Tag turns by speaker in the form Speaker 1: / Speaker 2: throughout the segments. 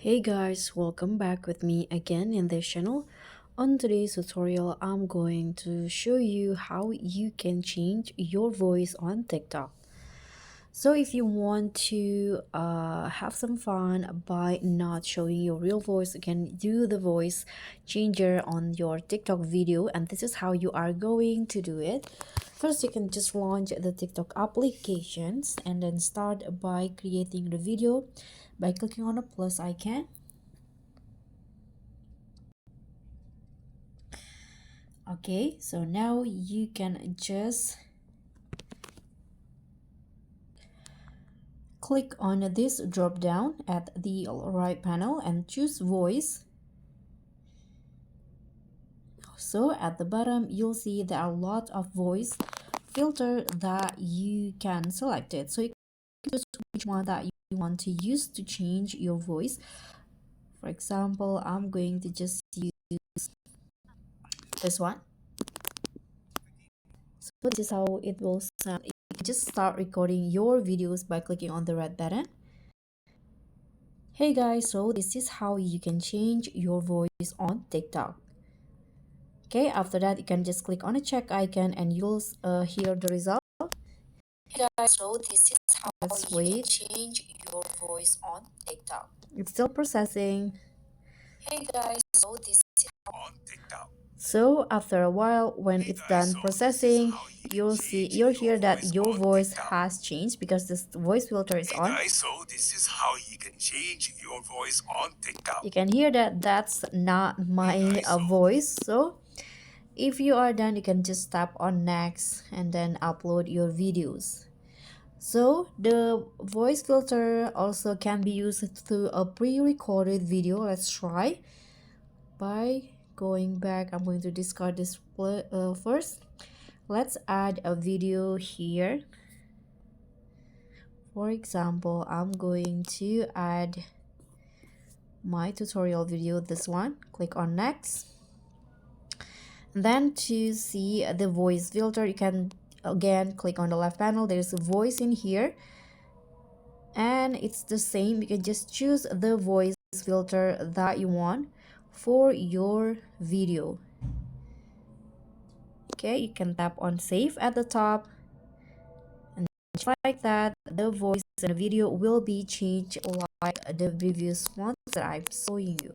Speaker 1: Hey guys, welcome back with me again in this channel. On today's tutorial, I'm going to show you how you can change your voice on TikTok. So if you want to have some fun by not showing your real voice, you can do the voice changer on your TikTok video, and this is how you are going to do it. First, you can just launch the TikTok applications and then start by creating the video by clicking on the plus icon. Okay, so now you can just click on this drop down at the right panel and choose voice. So at the bottom you'll see there are a lot of voice filter that you can select it. So you can choose which one that you want to use to change your voice. For example, I'm going to just use this one. So this is how it will sound. You can just start recording your videos by clicking on the red button. Hey guys, so this is how you can change your voice on TikTok. Okay, after that you can just click on a check icon and you'll hear the result. Hey guys, so this is how you can change your voice on TikTok. It's still processing. Hey guys, so this is on TikTok. So after a while, when it's done processing, you'll hear that your voice has changed because this voice filter is on.
Speaker 2: Hey guys, so this is how you can change your voice on TikTok.
Speaker 1: You can hear that that's not my voice. So if you are done, you can just tap on next and then upload your videos. So the voice filter also can be used through a pre-recorded video. Let's try by going back. I'm going to discard this first. Let's add a video here. For example, I'm going to add my tutorial video, this one. Click on next. Then to see the voice filter, you can again click on the left panel. There's a voice in here and it's the same. You can just choose the voice filter that you want for your video. Okay, you can tap on save at the top, and just like that the voice in the video will be changed like the previous ones that I'm showing you.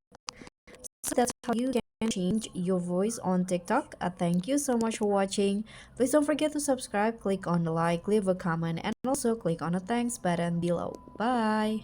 Speaker 1: So that's how you can change your voice on TikTok. Thank you so much for watching. Please don't forget to subscribe, click on the like, leave a comment, and also click on the thanks button below. Bye.